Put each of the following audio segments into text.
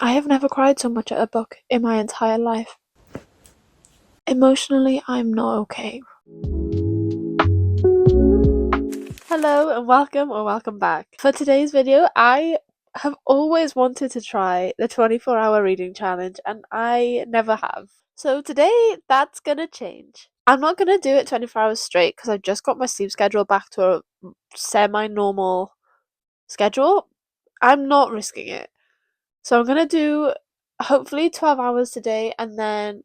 I have never cried so much at a book in my entire life. Emotionally, I'm not okay. Hello and welcome or welcome back. For today's video, I have always wanted to try the 24-hour reading challenge and I never have. So today, that's gonna change. I'm not gonna do it 24 hours straight because I've just got my sleep schedule back to a semi-normal schedule. I'm not risking it. So I'm gonna do hopefully 12 hours today and then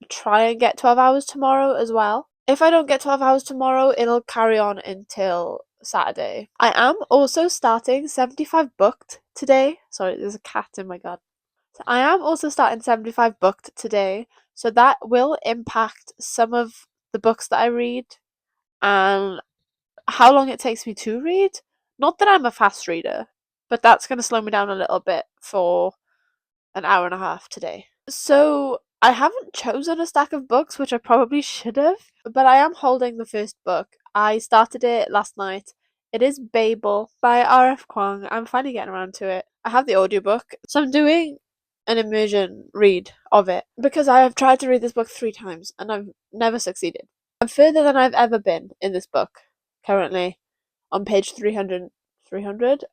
try and get 12 hours tomorrow as well. If I don't get 12 hours tomorrow, it'll carry on until Saturday. I am also starting 75 booked today. Sorry, there's a cat in my garden. So I am also starting 75 booked today. So that will impact some of the books that I read and how long it takes me to read. Not that I'm a fast reader, but that's going to slow me down a little bit for an hour and a half today. So I haven't chosen a stack of books, which I probably should have, but I am holding the first book. I started it last night. It is Babel by R.F. Kuang. I'm finally getting around to it. I have the audiobook, so I'm doing an immersion read of it because I have tried to read this book 3 times and I've never succeeded. I'm further than I've ever been in this book currently on page 300. 300?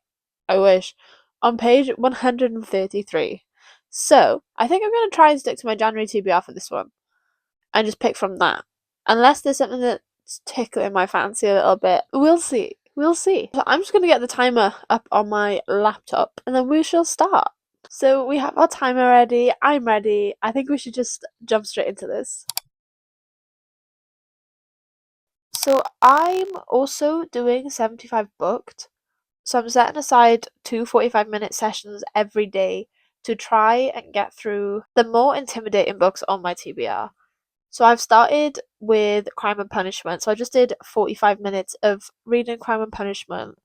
I wish. On page 133. So, I think I'm going to try and stick to my January TBR for this one and just pick from that. Unless there's something that's tickling my fancy a little bit. We'll see. We'll see. So I'm just going to get the timer up on my laptop and then we shall start. So we have our timer ready. I'm ready. I think we should just jump straight into this. So I'm also doing 75 booked. So I'm setting aside 2 45-minute sessions every day to try and get through the more intimidating books on my TBR. So I've started with Crime and Punishment. So I just did 45 minutes of reading Crime and Punishment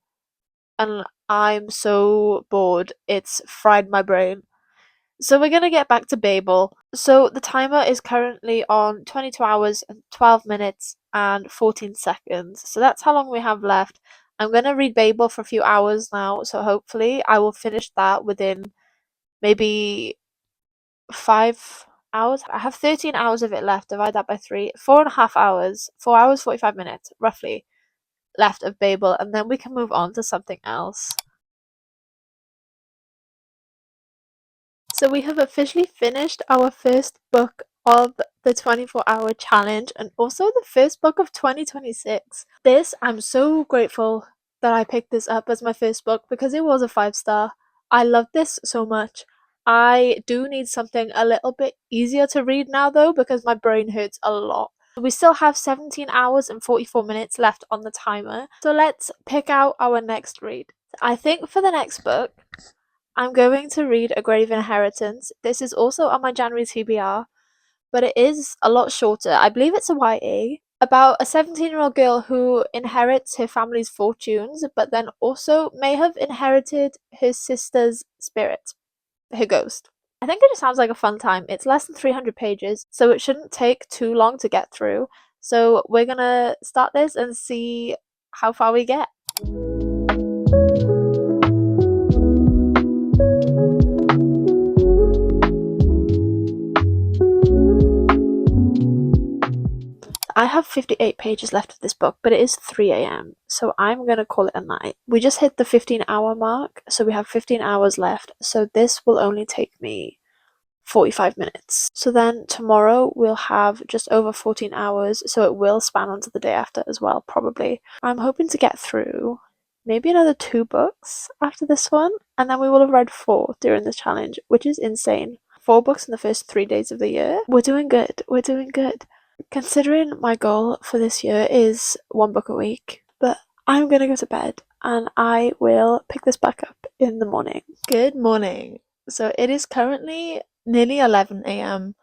and I'm so bored. It's fried my brain. So we're going to get back to Babel. So the timer is currently on 22 hours and 12 minutes and 14 seconds. So that's how long we have left. I'm going to read Babel for a few hours now. So hopefully I will finish that within maybe 5 hours. I have 13 hours of it left. Divide that by 3. 4.5 hours. 4 hours, 45 minutes, roughly, left of Babel. And then we can move on to something else. So we have officially finished our first book of the 24-hour challenge and also the first book of 2026. I'm so grateful that I picked this up as my first book because it was a 5-star. I love this so much. I do need something a little bit easier to read now though because my brain hurts a lot. We still have 17 hours and 44 minutes left on the timer. So let's pick out our next read. I think for the next book, I'm going to read A Grave Inheritance. This is also on my January TBR, but it is a lot shorter. I believe it's a YA about a 17-year-old girl who inherits her family's fortunes, but then also may have inherited her sister's spirit, her ghost. I think it just sounds like a fun time. It's less than 300 pages, so it shouldn't take too long to get through. So we're gonna start this and see how far we get. I have 58 pages left of this book, but it is 3 a.m., so I'm going to call it a night. We just hit the 15-hour mark, so we have 15 hours left, so this will only take me 45 minutes. So then tomorrow we'll have just over 14 hours, so it will span onto the day after as well, probably. I'm hoping to get through maybe another 2 books after this one, and then we will have read 4 during this challenge, which is insane. 4 books in the first 3 days of the year. We're doing good. We're doing good. Considering my goal for this year is 1 book a week, but I'm gonna go to bed and I will pick this back up in the morning. Good morning. So it is currently nearly 11 a.m.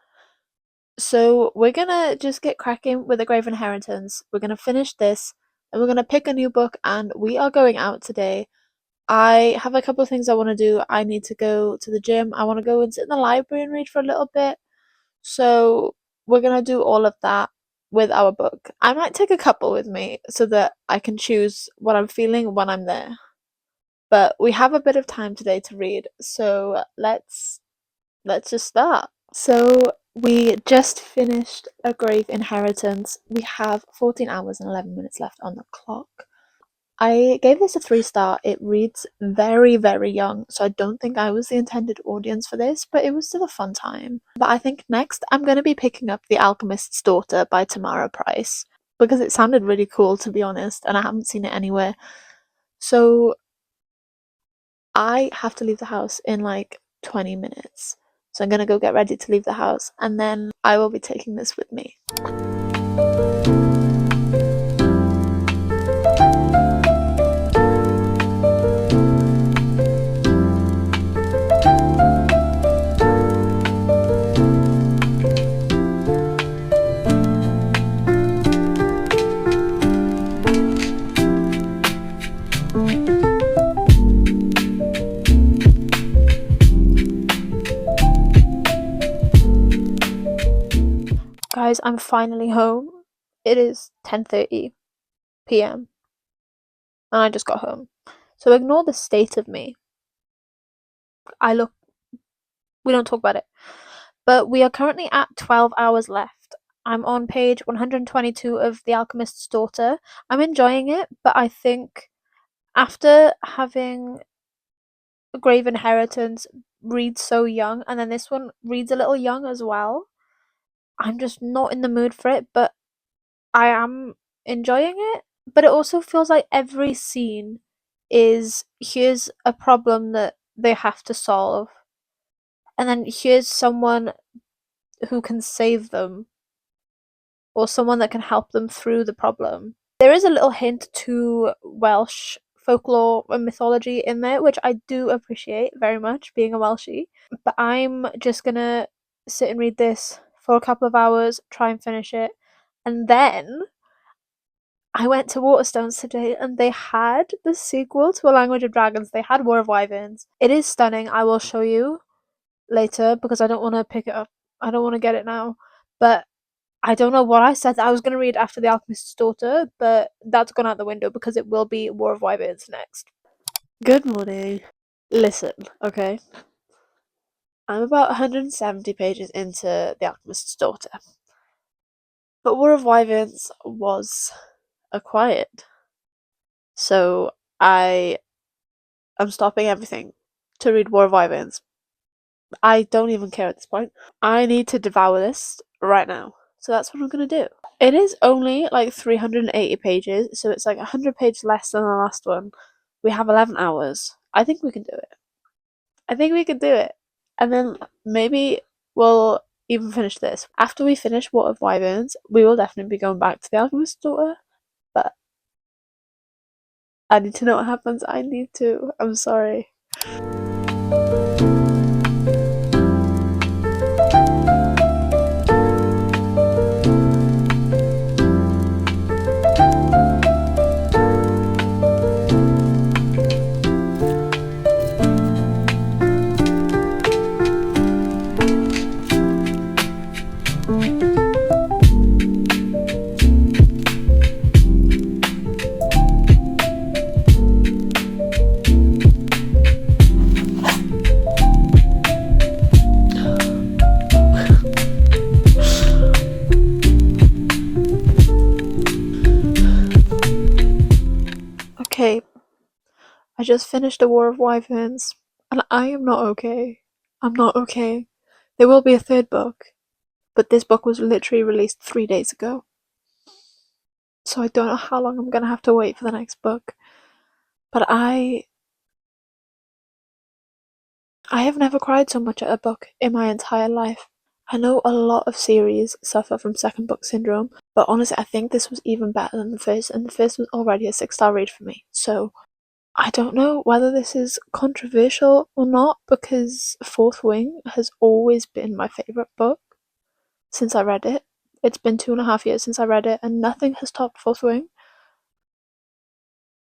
So we're gonna just get cracking with The Grave Inheritance. We're gonna finish this and we're gonna pick a new book and we are going out today. I have a couple of things I want to do. I need to go to the gym. I want to go and sit in the library and read for a little bit. So we're gonna do all of that with our book. I might take a couple with me so that I can choose what I'm feeling when I'm there. but we have a bit of time today to read, so let's just start. So we just finished A Grave Inheritance. We have 14 hours and 11 minutes left on the clock. I gave this a 3 star. It reads very, very young, so I don't think I was the intended audience for this, but it was still a fun time. But I think next I'm going to be picking up The Alchemist's Daughter by Tamara Price because it sounded really cool, to be honest, and I haven't seen it anywhere. So I have to leave the house in like 20 minutes. So I'm going to go get ready to leave the house, and then I will be taking this with me. Guys, I'm finally home. It is 10:30 p.m. and I just got home. So ignore the state of me. We don't talk about it. But we are currently at 12 hours left. I'm on page 122 of The Alchemist's Daughter. I'm enjoying it, but I think after having A Grave Inheritance read so young, and then this one reads a little young as well, I'm just not in the mood for it, but I am enjoying it. But it also feels like every scene is here's a problem that they have to solve, and then here's someone who can save them or someone that can help them through the problem. There is a little hint to Welsh folklore and mythology in there, which I do appreciate very much, being a Welshie. But I'm just gonna sit and read this for a couple of hours, try and finish it, and then I went to Waterstones today and they had the sequel to A Language of Dragons. They had War of Wyverns. It is stunning. I will show you later because I don't want to pick it up. I don't want to get it now. But I don't know what I said that I was going to read after The Alchemist's Daughter, but that's gone out the window because it will be War of Wyverns next. Good morning. Listen, okay? I'm about 170 pages into The Alchemist's Daughter. But War of Wyverns was acquired. So I am stopping everything to read War of Wyverns. I don't even care at this point. I need to devour this right now. So that's what I'm going to do. It is only like 380 pages, so it's like 100 pages less than the last one. We have 11 hours. I think we can do it. I think we can do it. And then maybe we'll even finish this. After we finish War of Wyverns, we will definitely be going back to The Alchemist's Daughter. But I need to know what happens. I need to. I'm sorry. Okay, I just finished A War of Wyverns, and I am not okay. I'm not okay. There will be a third book, but this book was literally released 3 days ago. So I don't know how long I'm gonna have to wait for the next book. But I have never cried so much at a book in my entire life. I know a lot of series suffer from second book syndrome, but honestly I think this was even better than the first, and the first was already a 6 star read for me. So I don't know whether this is controversial or not, because Fourth Wing has always been my favourite book since I read it. It's been 2.5 years since I read it, and nothing has topped Fourth Wing.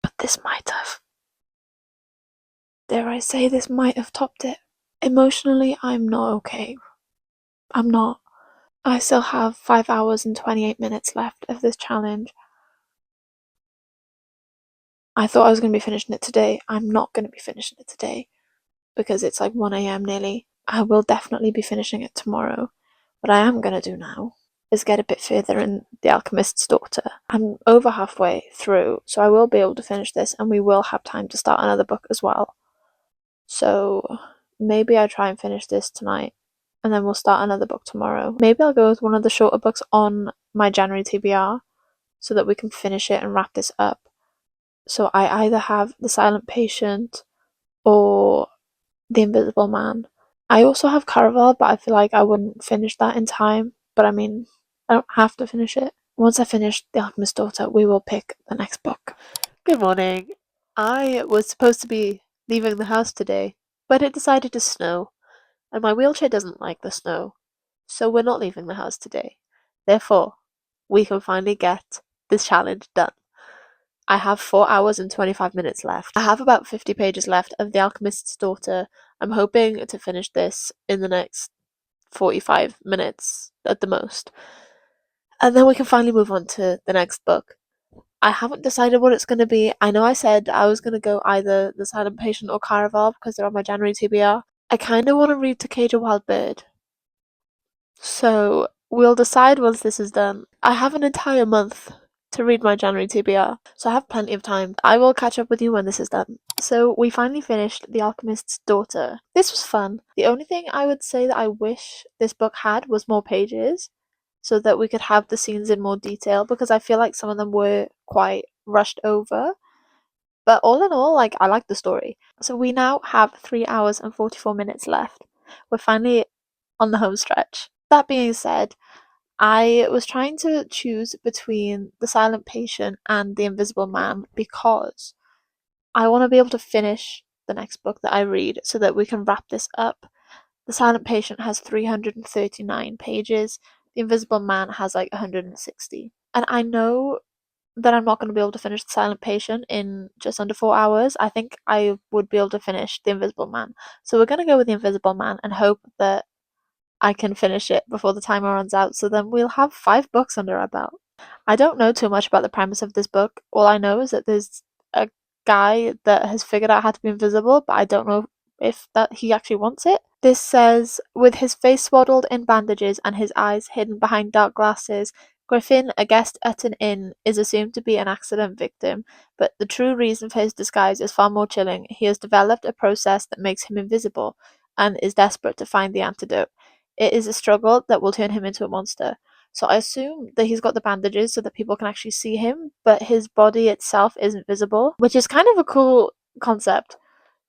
But this might have. Dare I say, this might have topped it. Emotionally, I'm not okay. I'm not. I still have 5 hours and 28 minutes left of this challenge. I thought I was going to be finishing it today. I'm not going to be finishing it today because it's like 1 a.m. nearly. I will definitely be finishing it tomorrow. What I am going to do now is get a bit further in The Alchemist's Daughter. I'm over halfway through, so I will be able to finish this, and we will have time to start another book as well. So maybe I try and finish this tonight, and then we'll start another book tomorrow. Maybe I'll go with one of the shorter books on my January TBR so that we can finish it and wrap this up. So I either have The Silent Patient or The Invisible Man. I also have Caraval, but I feel like I wouldn't finish that in time. But I mean, I don't have to finish it. Once I finish The Alchemist's Daughter, we will pick the next book. Good morning. I was supposed to be leaving the house today, but it decided to snow, and my wheelchair doesn't like the snow, so we're not leaving the house today. Therefore, we can finally get this challenge done. I have 4 hours and 25 minutes left. I have about 50 pages left of The Alchemist's Daughter. I'm hoping to finish this in the next 45 minutes at the most. And then we can finally move on to the next book. I haven't decided what it's going to be. I know I said I was going to go either The Silent Patient or Caraval because they're on my January TBR. I kind of want to read To Cage a Wild Bird. So we'll decide once this is done. I have an entire month to read my January TBR, so I have plenty of time. I will catch up with you when this is done. So we finally finished The Alchemist's Daughter. This was fun. The only thing I would say that I wish this book had was more pages, so that we could have the scenes in more detail, because I feel like some of them were quite rushed over. But all in all, like, I like the story. So we now have 3 hours and 44 minutes left. We're finally on the home stretch. That being said, I was trying to choose between The Silent Patient and The Invisible Man because I want to be able to finish the next book that I read so that we can wrap this up. The Silent Patient has 339 pages. The Invisible Man has like 160. And I know that I'm not going to be able to finish The Silent Patient in just under 4 hours. I think I would be able to finish The Invisible Man. So we're going to go with The Invisible Man and hope that I can finish it before the timer runs out, so then we'll have 5 books under our belt. I don't know too much about the premise of this book. All I know is that there's a guy that has figured out how to be invisible, but I don't know if that he actually wants it. This says, with his face swaddled in bandages and his eyes hidden behind dark glasses, Griffin, a guest at an inn, is assumed to be an accident victim, but the true reason for his disguise is far more chilling. He has developed a process that makes him invisible and is desperate to find the antidote. It is a struggle that will turn him into a monster. So I assume that he's got the bandages so that people can actually see him, but his body itself isn't visible, which is kind of a cool concept.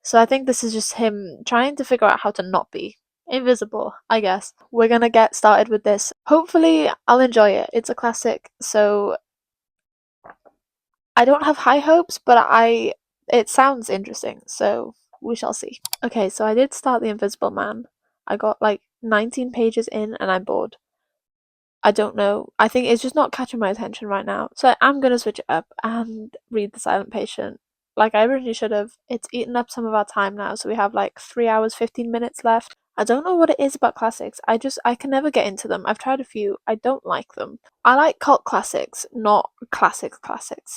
So I think this is just him trying to figure out how to not be invisible, I guess. We're gonna get started with this. Hopefully, I'll enjoy it. It's a classic, so I don't have high hopes, but it sounds interesting, so we shall see. Okay, so I did start The Invisible Man. I got like 19 pages in and I'm bored. I don't know. I think it's just not catching my attention right now. So I'm gonna switch it up and read The Silent Patient. Like I really should have. It's eaten up some of our time now, so we have like 3 hours 15 minutes left. I don't know what it is about classics. I can never get into them. I've tried a few. I don't like them. I like cult classics, not classics,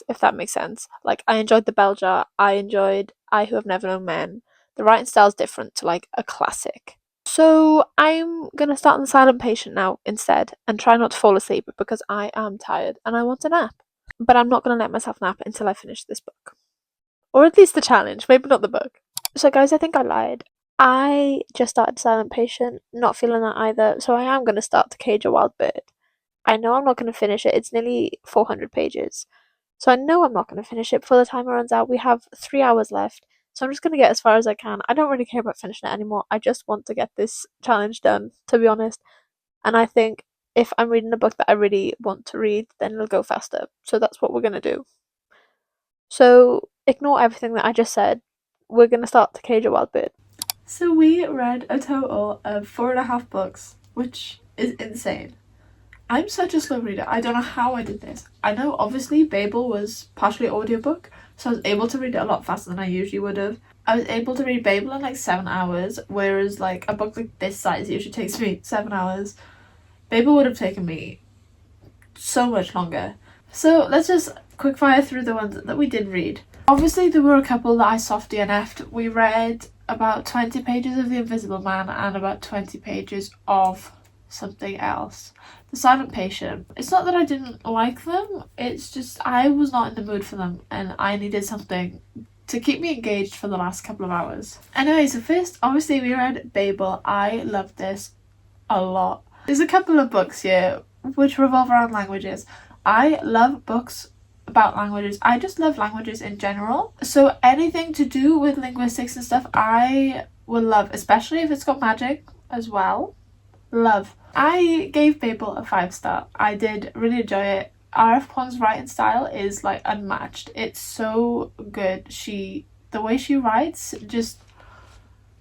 if that makes sense. Like I enjoyed The Bell Jar. I enjoyed I Who Have Never Known Men. The writing style is different to like a classic. So I'm gonna start on The Silent Patient now instead and try not to fall asleep because I am tired and I want a nap. But I'm not gonna let myself nap until I finish this book. Or at least the challenge, maybe not the book. So guys, I think I lied. I just started Silent Patient, not feeling that either, so I am gonna start To Cage a Wild Bird. I know I'm not gonna finish it, it's nearly 400 pages. So I know I'm not gonna finish it before the timer runs out. We have 3 hours left. So I'm just going to get as far as I can. I don't really care about finishing it anymore. I just want to get this challenge done, to be honest. And I think if I'm reading a book that I really want to read, then it'll go faster. So that's what we're going to do. So ignore everything that I just said. We're going to start To Cage a Wild Bird. So we read a total of 4.5 books, which is insane. I'm such a slow reader. I don't know how I did this. I know obviously Babel was partially audiobook, so I was able to read it a lot faster than I usually would have. I was able to read Babel in like 7 hours, whereas like a book like this size usually takes me 7 hours. Babel would have taken me so much longer. So let's just quickfire through the ones that we did read. Obviously there were a couple that I soft DNF'd. We read about 20 pages of The Invisible Man and about 20 pages of something else. The Silent Patient. It's not that I didn't like them, it's just I was not in the mood for them and I needed something to keep me engaged for the last couple of hours. Anyway, so first obviously we read Babel. I loved this a lot. There's a couple of books here which revolve around languages. I love books about languages. I just love languages in general. So anything to do with linguistics and stuff I will love, especially if it's got magic as well. Love. I gave Babel a 5-star. I did really enjoy it. R.F. Kuang's writing style is like unmatched. It's so good. The way she writes just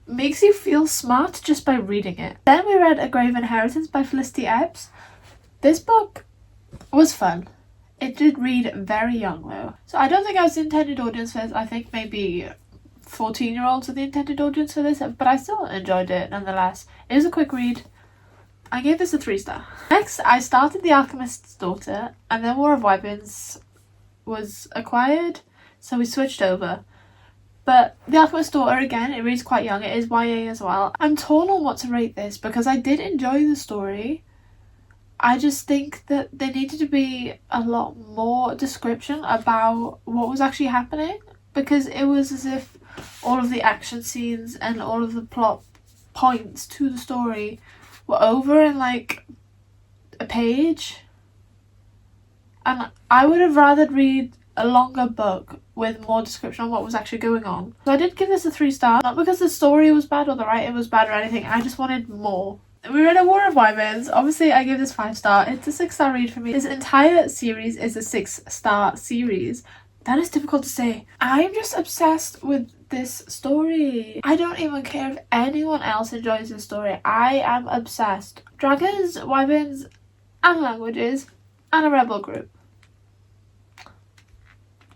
makes you feel smart just by reading it. Then we read A Grave Inheritance by Felicity Epps. This book was fun. It did read very young though. So I don't think I was the intended audience for this. I think maybe 14-year-olds are the intended audience for this, but I still enjoyed it nonetheless. It was a quick read. I gave this a 3-star. Next, I started The Alchemist's Daughter, and then War of Wyverns was acquired, so we switched over. But The Alchemist's Daughter, again, it reads quite young. It is YA as well. I'm torn on what to rate this because I did enjoy the story. I just think that there needed to be a lot more description about what was actually happening, because it was as if all of the action scenes and all of the plot points to the story were over in like a page, and I would have rather read a longer book with more description on what was actually going on. So I did give this a 3-star, not because the story was bad or the writing was bad or anything. I just wanted more. We read A War of Wyverns. Obviously I gave this 5-star. It's a 6-star read for me. This entire series is a 6-star series. That is difficult to say. I'm just obsessed with this story. I don't even care if anyone else enjoys this story. I am obsessed. Dragons, wyverns, and languages, and a rebel group.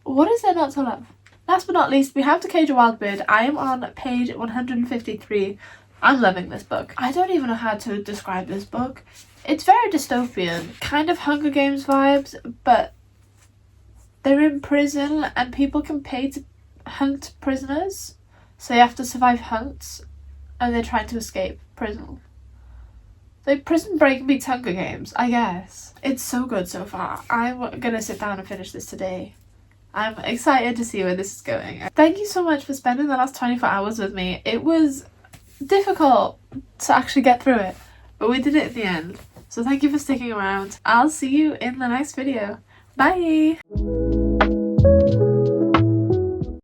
What is there not to love? Last but not least, we have To Cage a Wild Bird. I am on page 153. I'm loving this book. I don't even know how to describe this book. It's very dystopian, kind of Hunger Games vibes, but they're in prison and people can pay to hunt prisoners, so they have to survive hunts and they're trying to escape prison. Like Prison Break meets Hunger Games, I guess. It's so good so far. I'm gonna sit down and finish this today. I'm excited to see where this is going. Thank you so much for spending the last 24 hours with me. It was difficult to actually get through it, but we did it at the end. So thank you for sticking around. I'll see you in the next video. Bye!